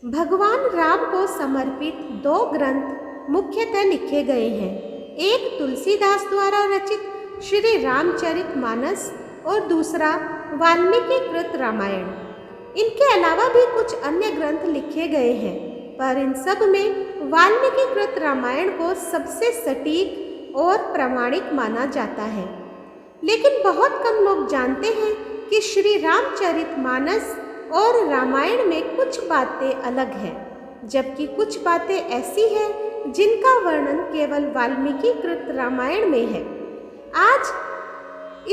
भगवान राम को समर्पित दो ग्रंथ मुख्यतः लिखे गए हैं। एक तुलसीदास द्वारा रचित श्री रामचरितमानस और दूसरा वाल्मीकि कृत रामायण। इनके अलावा भी कुछ अन्य ग्रंथ लिखे गए हैं, पर इन सब में वाल्मीकि कृत रामायण को सबसे सटीक और प्रामाणिक माना जाता है। लेकिन बहुत कम लोग जानते हैं कि श्री रामचरितमानस और रामायण में कुछ बातें अलग हैं, जबकि कुछ बातें ऐसी हैं जिनका वर्णन केवल वाल्मीकि कृत रामायण में है। आज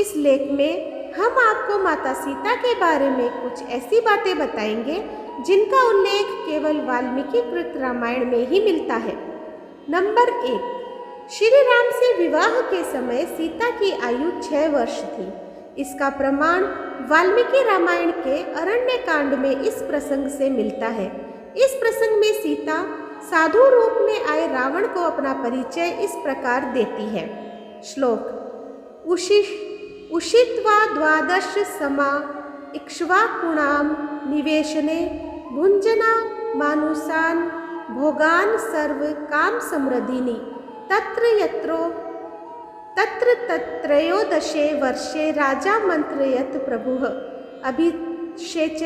इस लेख में हम आपको माता सीता के बारे में कुछ ऐसी बातें बताएंगे जिनका उल्लेख केवल वाल्मीकि कृत रामायण में ही मिलता है। नंबर 1, श्री राम से विवाह के समय सीता की आयु 6 वर्ष थी। इसका प्रमाण वाल्मीकि रामायण के अरण्य कांड में इस प्रसंग से मिलता है। इस प्रसंग में सीता साधु रूप में आए रावण को अपना परिचय इस प्रकार देती है। श्लोक उषित्वा द्वादश समा इक्ष्वाकुणाम निवेशने भुंजना मानुषान भोगान सर्व काम समृद्धिनी तत्र तत्रयोदशे वर्षे राजा मंत्रयत प्रभुः अभिषेचयतु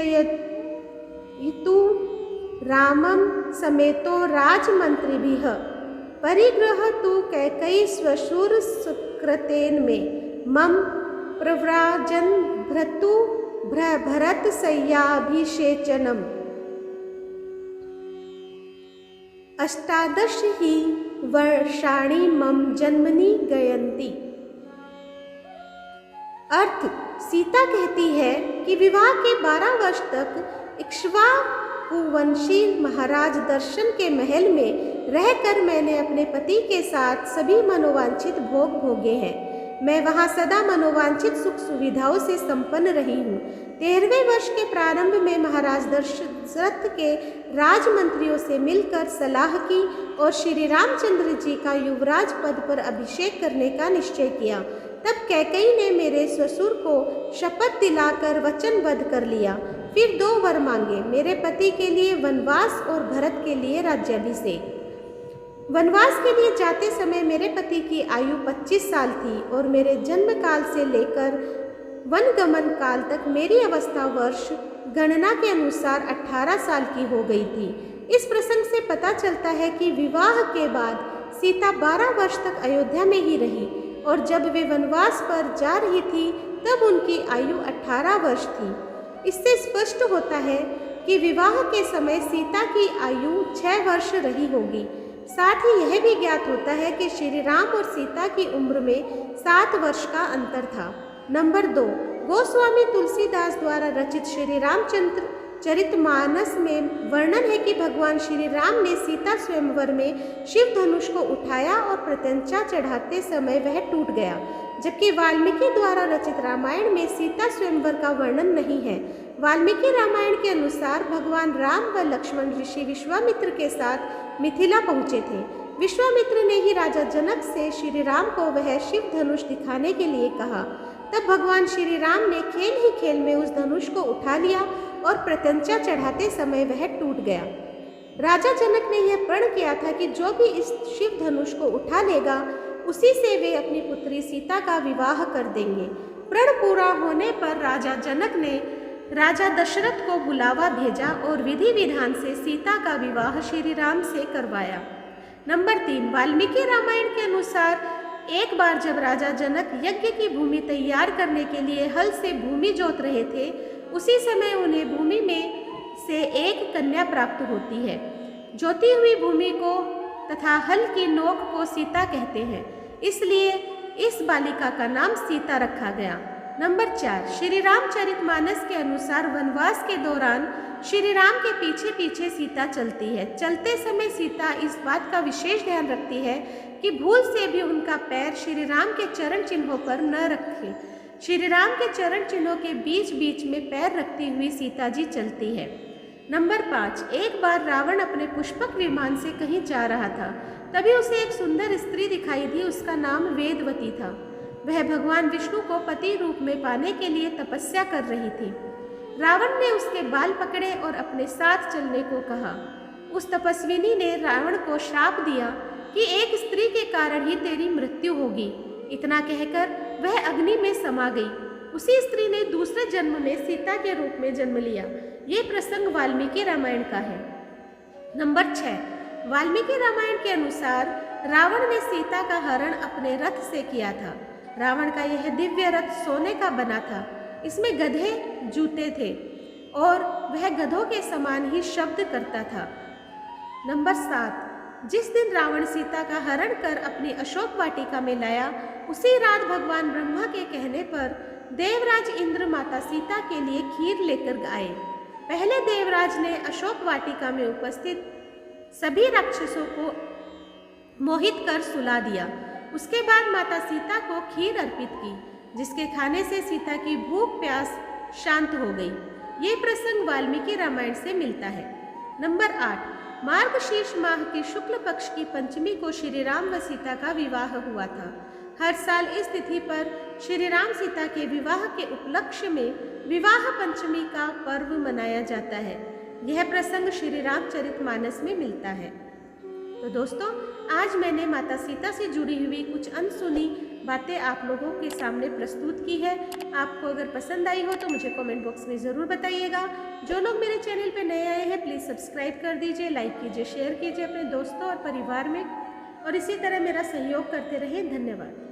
रामं समेतो राजमंत्रिभिः परिगृहतु कैकेयी स्वशूर सुकृतेन मे मम प्रव्राजन् भरत सय्याभिषेचनम्। 18 ही वर्षाणि मम जन्मनि गयन्ति। अर्थ, सीता कहती है कि विवाह के 12 वर्ष तक इक्ष्वाकुवंशी महाराज दर्शन के महल में रहकर मैंने अपने पति के साथ सभी मनोवांछित भोग भोगे हैं। मैं वहाँ सदा मनोवांछित सुख सुविधाओं से संपन्न रही हूँ। 13वें वर्ष के प्रारंभ में महाराज दशरथ के राजमंत्रियों से मिलकर सलाह की और श्री रामचंद्र जी का युवराज पद पर अभिषेक करने का निश्चय किया। तब कैकेयी ने मेरे ससुर को शपथ दिलाकर वचनबद्ध कर लिया। फिर 2 वर मांगे, मेरे पति के लिए वनवास और भरत के लिए राज्याभिषेक। वनवास के लिए जाते समय मेरे पति की आयु 25 साल थी और मेरे जन्म काल से लेकर वनगमन काल तक मेरी अवस्था वर्ष गणना के अनुसार 18 साल की हो गई थी। इस प्रसंग से पता चलता है कि विवाह के बाद सीता 12 वर्ष तक अयोध्या में ही रही और जब वे वनवास पर जा रही थी तब उनकी आयु 18 वर्ष थी। इससे स्पष्ट होता है कि विवाह के समय सीता की आयु 6 वर्ष रही होगी। साथ ही यह भी ज्ञात होता है कि श्री राम और सीता की उम्र में 7 वर्ष का अंतर था। नंबर 2, गोस्वामी तुलसीदास द्वारा रचित श्री रामचंद्र चरितमानस में वर्णन है कि भगवान श्री राम ने सीता स्वयंवर में शिव धनुष को उठाया और प्रत्यंचा चढ़ाते समय वह टूट गया, जबकि वाल्मीकि द्वारा रचित रामायण में सीता स्वयंवर का वर्णन नहीं है। वाल्मीकि रामायण के अनुसार भगवान राम व लक्ष्मण ऋषि विश्वामित्र के साथ मिथिला पहुँचे थे। विश्वामित्र ने ही राजा जनक से श्री राम को वह शिव धनुष दिखाने के लिए कहा। तब भगवान श्री राम ने खेल ही खेल में उस धनुष को उठा लिया और प्रत्यंचा चढ़ाते समय वह टूट गया। राजा जनक ने यह प्रण किया था कि जो भी इस शिव धनुष को उठा लेगा उसी से वे अपनी पुत्री सीता का विवाह कर देंगे। प्रण पूरा होने पर राजा जनक ने राजा दशरथ को बुलावा भेजा और विधि विधान से सीता का विवाह श्री राम से करवाया। नंबर 3, वाल्मीकि रामायण के अनुसार एक बार जब राजा जनक यज्ञ की भूमि तैयार करने के लिए हल से भूमि जोत रहे थे, उसी समय उन्हें भूमि में से एक कन्या प्राप्त होती है। जोती हुई भूमि को तथा हल की नोक को सीता कहते हैं, इसलिए इस बालिका का नाम सीता रखा गया। नंबर 4, श्री रामचरितमानस के अनुसार वनवास के दौरान श्री राम के पीछे पीछे सीता चलती है। चलते समय सीता इस बात का विशेष ध्यान रखती है कि भूल से भी उनका पैर श्री राम के चरण चिन्हों पर न रखे। श्री राम के चरण चिन्हों के बीच बीच में पैर रखती हुई सीता जी चलती है। नंबर 5, एक बार रावण अपने पुष्पक विमान से कहीं जा रहा था, तभी उसे एक सुंदर स्त्री दिखाई दी। उसका नाम वेदवती था। वह भगवान विष्णु को पति रूप में पाने के लिए तपस्या कर रही थी। रावण ने उसके बाल पकड़े और अपने साथ चलने को कहा। उस तपस्विनी ने रावण को श्राप दिया कि एक स्त्री के कारण ही तेरी मृत्यु होगी। इतना कहकर वह अग्नि में समा गई। उसी स्त्री ने दूसरे जन्म में सीता के रूप में जन्म लिया। ये प्रसंग वाल्मीकि रामायण का है। नंबर 6, वाल्मीकि रामायण के अनुसार रावण ने सीता का हरण अपने रथ से किया था। रावण का यह दिव्य रथ सोने का बना था। इसमें गधे जूते थे और वह गधों के समान ही शब्द करता था। नंबर 7, जिस दिन रावण सीता का हरण कर अपनी अशोक वाटिका में लाया, उसी रात भगवान ब्रह्मा के कहने पर देवराज इंद्र माता सीता के लिए खीर लेकर आए। पहले देवराज ने अशोक वाटिका में उपस्थित सभी राक्षसों को मोहित कर सुला दिया। उसके बाद माता सीता को खीर अर्पित की, जिसके खाने से सीता की भूख प्यास शांत हो गई। ये प्रसंग वाल्मीकि रामायण से मिलता है। नंबर 8, मार्गशीर्ष माह की शुक्ल पक्ष की पंचमी को श्री राम व सीता का विवाह हुआ था। हर साल इस तिथि पर श्री राम सीता के विवाह के उपलक्ष्य में विवाह पंचमी का पर्व मनाया जाता है। यह प्रसंग श्री रामचरितमानस में मिलता है। तो दोस्तों, आज मैंने माता सीता से जुड़ी हुई कुछ अनसुनी बातें आप लोगों के सामने प्रस्तुत की है। आपको अगर पसंद आई हो तो मुझे कमेंट बॉक्स में ज़रूर बताइएगा। जो लोग मेरे चैनल पर नए आए हैं प्लीज़ सब्सक्राइब कर दीजिए, लाइक कीजिए, शेयर कीजिए अपने दोस्तों और परिवार में, और इसी तरह मेरा सहयोग करते रहें। धन्यवाद।